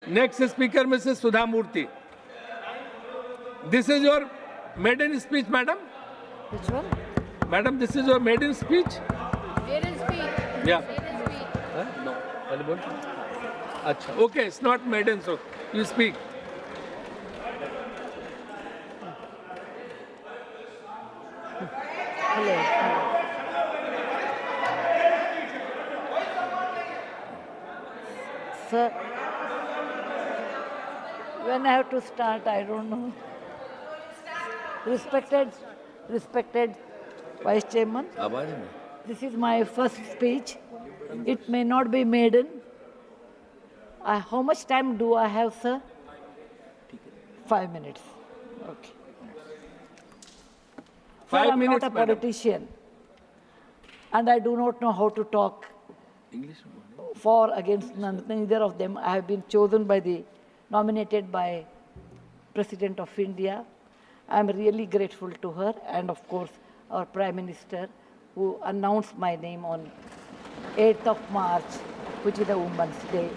Next speaker, Mrs. Sudha Murthy. This is your maiden speech, madam? Which one? Madam, this is your maiden speech? Maiden speech. Yeah. Maiden speech. No. Achha. Okay, it's not maiden, so you speak. Hello. Sir, when I have to start, I don't know. Respected Vice Chairman, this is my first speech. It may not be maiden. How much time do I have, sir? 5 minutes. Okay. Sir, 5 I'm minutes, not a madam. politician, and I do not know how to talk for against neither of them. I have been chosen nominated by President of India. I am really grateful to her, and of course our Prime Minister, who announced my name on 8th of March, which is a Women's Day,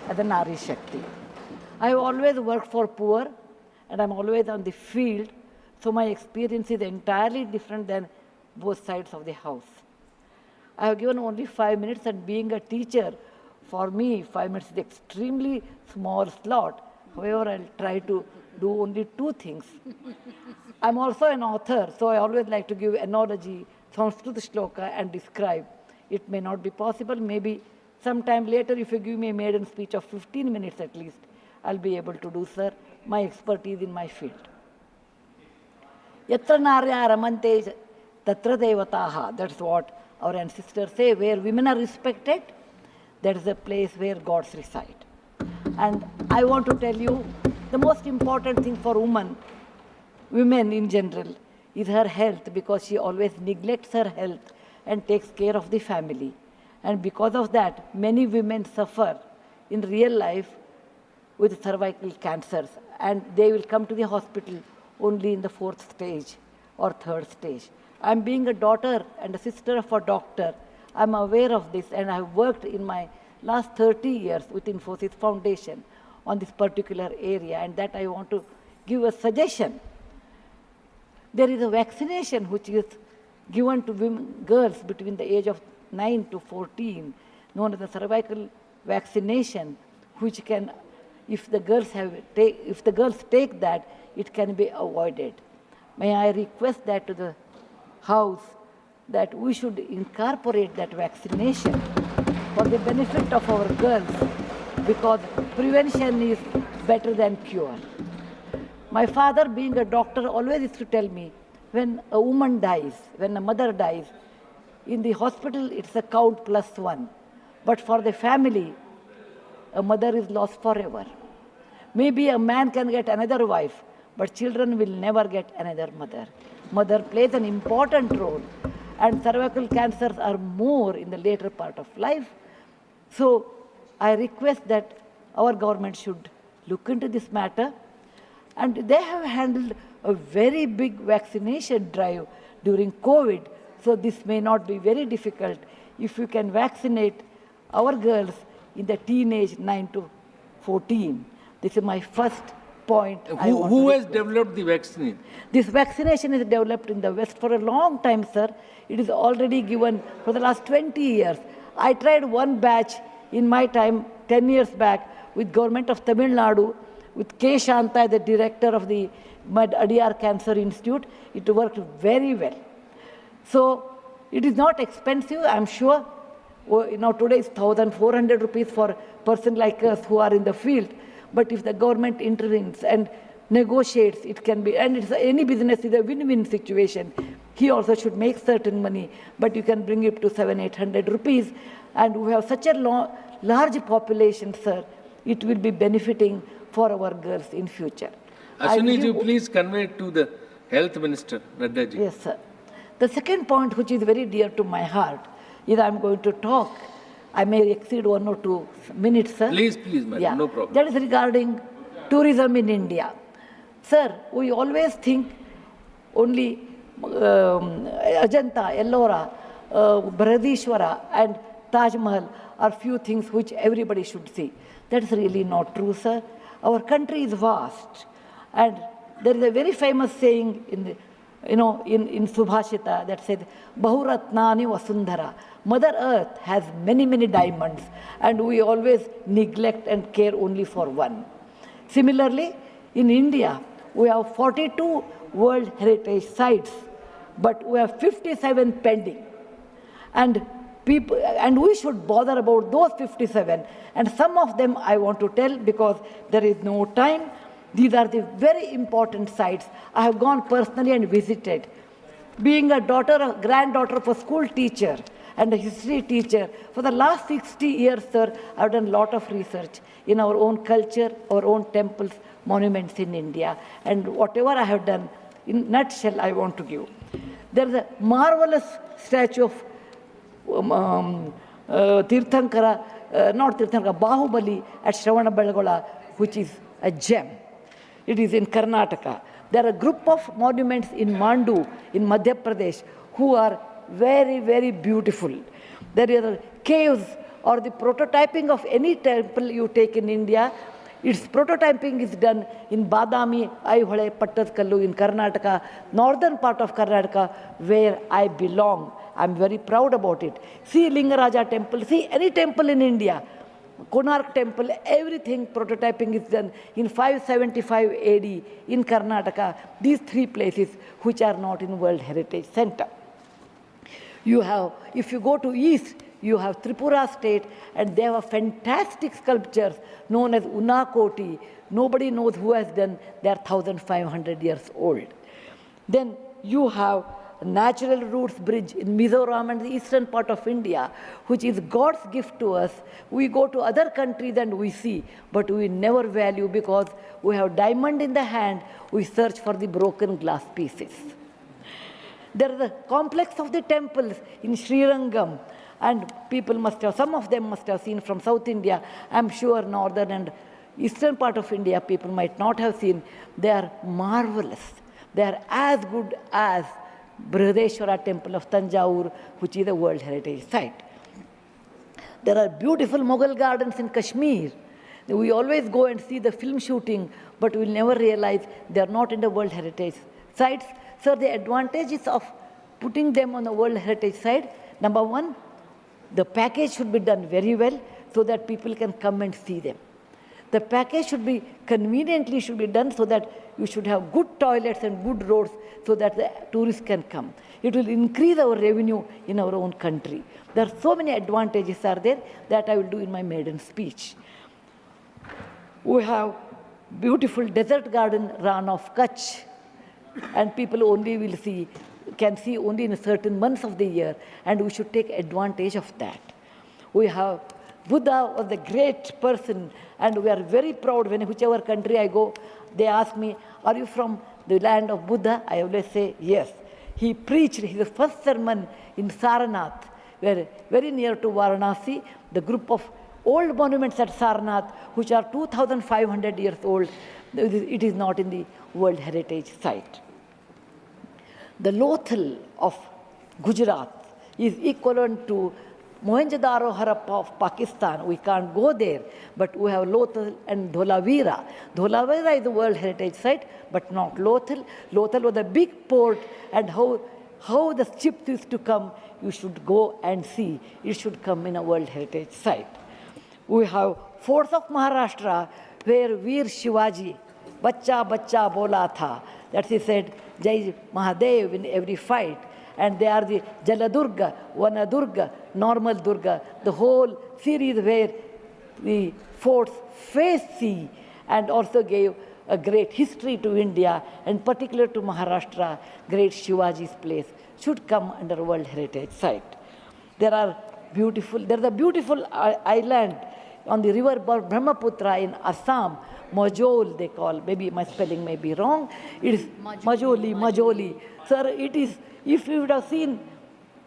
as a Nari Shakti. I have always worked for poor, and I'm always on the field, so my experience is entirely different than both sides of the house. I have given only 5 minutes, and being a teacher, for me, 5 minutes is extremely small slot. However, I'll try to do only 2 things. I'm also an author, so I always like to give analogy, Sanskrit shloka, and describe. It may not be possible. Maybe sometime later, if you give me a maiden speech of 15 minutes at least, I'll be able to do, sir, my expertise in my field. Yatra narya ramante tatra devataha. That's what our ancestors say. Where women are respected, that is a place where gods reside. And I want to tell you, the most important thing for women in general, is her health, because she always neglects her health and takes care of the family. And because of that, many women suffer in real life with cervical cancers, and they will come to the hospital only in the 4th stage or 3rd stage. I'm being a daughter and a sister of a doctor. I'm aware of this, and I've worked in my last 30 years with Infosys Foundation on this particular area, and that I want to give a suggestion. There is a vaccination which is given to girls between the age of 9 to 14, known as the cervical vaccination, which can, if the girls take that, it can be avoided. May I request that to the House, that we should incorporate that vaccination for the benefit of our girls, because prevention is better than cure. My father, being a doctor, always used to tell me, when a woman dies, when a mother dies, in the hospital it's a count +1. But for the family, a mother is lost forever. Maybe a man can get another wife, but children will never get another mother. Mother plays an important role, and cervical cancers are more in the later part of life. So I request that our government should look into this matter. And they have handled a very big vaccination drive during COVID, so this may not be very difficult if you can vaccinate our girls in the teenage 9 to 14. This is my first point. Who has developed the vaccine? This vaccination is developed in the West for a long time, sir. It is already given for the last 20 years. I tried one batch in my time, 10 years back, with government of Tamil Nadu, with K. Shanta, the director of the Adyar Cancer Institute. It worked very well. So it is not expensive, I'm sure. Today is 1,400 rupees for a person like us who are in the field. But if the government intervenes and negotiates, it can be, and any business is a win-win situation. He also should make certain money, but you can bring it to 700-800 rupees. And we have such a large population, sir, it will be benefiting for our girls in future. Ashwini ji, please convey it to the Health Minister, Nadda ji. Yes, sir. The second point, which is very dear to my heart, is I'm going to talk. I may exceed 1 or 2 minutes, sir. Please, madam, no problem. That is regarding tourism in India. Sir, we always think only Ajanta, Ellora, Brihadishwara and Taj Mahal are few things which everybody should see. That's really not true, sir. Our country is vast. And there is a very famous saying in Subhashita that says, Bahuratnani Vasundhara. Mother Earth has many, many diamonds, and we always neglect and care only for one. Similarly, in India, we have 42 World Heritage Sites, but we have 57 pending. And we should bother about those 57. And some of them I want to tell because there is no time. These are the very important sites. I have gone personally and visited. Being a granddaughter of a school teacher and a history teacher, for the last 60 years, sir, I've done a lot of research in our own culture, our own temples, monuments in India. And whatever I have done, in nutshell, I want to give. There is a marvelous statue of Bahubali at Shravanabelagola, which is a gem. It is in Karnataka. There are a group of monuments in Mandu, in Madhya Pradesh, who are very, very beautiful. There are caves or the prototyping of any temple you take in India. Its prototyping is done in Badami, Aihole, Pattadkallu in Karnataka, northern part of Karnataka, where I belong. I'm very proud about it. See Lingaraja temple, see any temple in India, Konark temple, everything prototyping is done in 575 AD in Karnataka. These three places which are not in World Heritage Center. You have, if you go to east, you have Tripura state, and they have fantastic sculptures known as Unakoti. Nobody knows who has done. They are 1,500 years old. Then you have Natural Roots Bridge in Mizoram and the eastern part of India, which is God's gift to us. We go to other countries and we see, but we never value because we have diamond in the hand, we search for the broken glass pieces. There is a complex of the temples in Srirangam, and people must have, some of them must have seen from South India. I'm sure northern and eastern part of India people might not have seen. They are marvelous. They are as good as Brihadeshwara temple of Tanjavur, which is a World Heritage Site. There are beautiful Mughal gardens in Kashmir. We always go and see the film shooting, but we'll never realize they are not in the World Heritage Sites. So the advantages of putting them on the World Heritage Site, number one, the package should be done very well so that people can come and see them. The package should be conveniently done so that you should have good toilets and good roads so that the tourists can come. It will increase our revenue in our own country. There are so many advantages are there that I will do in my maiden speech. We have beautiful desert garden Ran of Kutch, and people only can see only in certain months of the year, and we should take advantage of that. We have Buddha was a great person, and we are very proud when whichever country I go, they ask me, are you from the land of Buddha? I always say, yes. He preached his first sermon in Sarnath, where very near to Varanasi, the group of old monuments at Sarnath, which are 2,500 years old, it is not in the World Heritage Site. The Lothal of Gujarat is equivalent to Mohenjo-daro Harappa of Pakistan. We can't go there, but we have Lothal and Dholavira. Dholavira is a World Heritage Site, but not Lothal. Lothal was a big port, and how the ships used to come, you should go and see. It should come in a World Heritage Site. We have forts of Maharashtra where Veer Shivaji, Bachcha Bachcha Bola Tha, that he said, Jai Mahadev in every fight. And they are the Jaladurga, Vanadurga, Normal Durga, the whole series where the forts face sea and also gave a great history to India, and particular to Maharashtra, great Shivaji's place should come under World Heritage Site. There is a beautiful island on the river Brahmaputra in Assam, Majol they call, maybe my spelling may be wrong. It is Majoli. Sir, it is, if you would have seen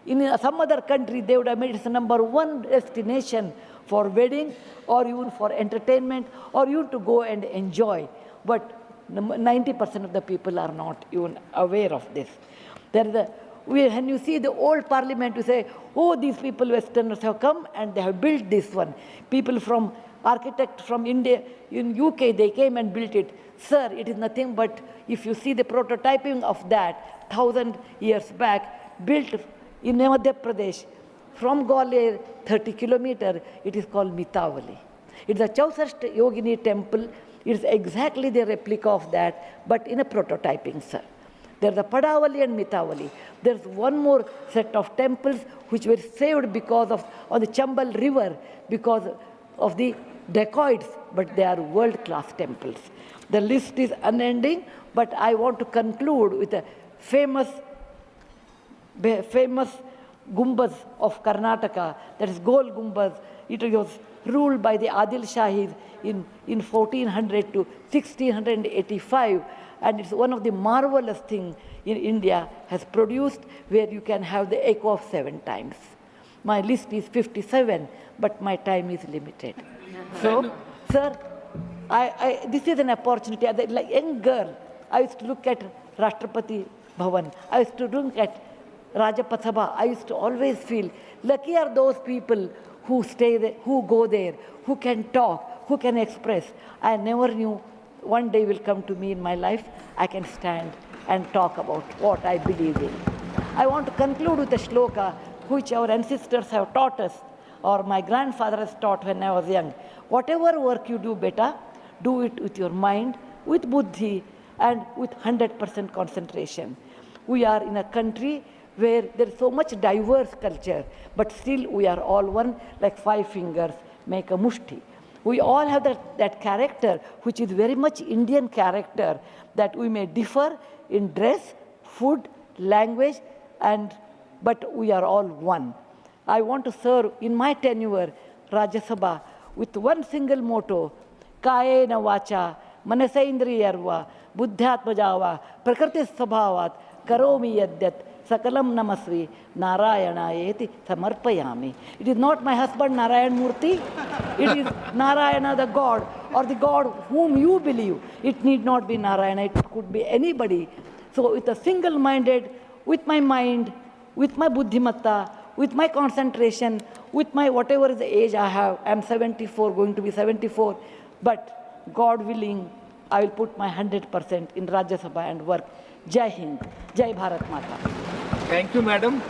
in some other country, they would have made it the #1 destination for wedding or even for entertainment or even to go and enjoy. But 90% of the people are not even aware of this. When you see the old parliament, you say, oh, these people, Westerners have come and they have built this one. People from architect from India, in UK, they came and built it. Sir, it is nothing but, if you see the prototyping of that 1,000 years back, built in Madhya Pradesh, from Gwalior, 30 kilometers, it is called Mitavali. It's a Chausashta Yogini temple. It's exactly the replica of that, but in a prototyping, sir. There's the Padavali and Mitavali. There's one more set of temples which were saved because of on the Chambal River because of the dacoits, but they are world-class temples. The list is unending, but I want to conclude with a famous Gumbaz of Karnataka, that is Gol Gumbaz. It was ruled by the Adil Shahis in 1400 to 1685, and it's one of the marvelous things in India has produced, where you can have the echo of 7 times. My list is 57, but my time is limited. So, sir, this is an opportunity. As a young girl, I used to look at Rashtrapati Bhavan. I used to look at Rajpath Sabha. I used to always feel lucky are those people who stay there, who go there, who can talk, who can express. I never knew one day will come to me in my life, I can stand and talk about what I believe in. I want to conclude with a shloka which our ancestors have taught us, or my grandfather has taught when I was young. Whatever work you do better, do it with your mind, with buddhi, and with 100% concentration. We are in a country where there is so much diverse culture, but still we are all one, like 5 fingers make a mushti. We all have that character, which is very much Indian character, that we may differ in dress, food, language, but we are all one. I want to serve in my tenure, Rajya Sabha, with one single motto, Kayena Vacha, Manasaindriyarva, Buddhyatmajava, Prakriti Sabhavat, Karomi Yadyat, Sakalam Namasri, Narayana Samarpayami. It is not my husband Narayan Murthy, it is Narayana the God, or the God whom you believe. It need not be Narayana, it could be anybody. So with a single-minded, with my mind, with my buddhimatta, with my concentration, with my whatever is the age I have, I am 74, going to be 74, but God willing, I will put my 100% in Rajya Sabha and work. Jai Hind, Jai Bharat Mata. Thank you, madam.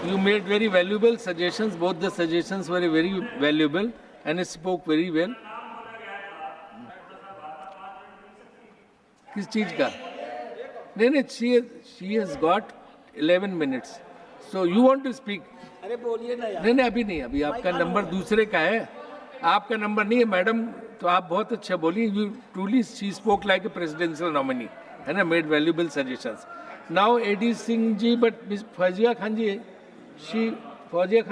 You made very valuable suggestions. Both the suggestions were very valuable and spoke very well. किस चीज का? नहीं, she has got 11 minutes. So you want to speak? अरे बोलिए ना यार। नहीं, अभी नहीं, अभी आपका नंबर दूसरे का है, आपका नंबर नहीं है मैडम, तो आप बहुत अच्छा बोली. You truly she spoke like a presidential nominee, है ना, made valuable suggestions. Now AD Singh ji, but Miss Fazia Khan ji, Fazia Khan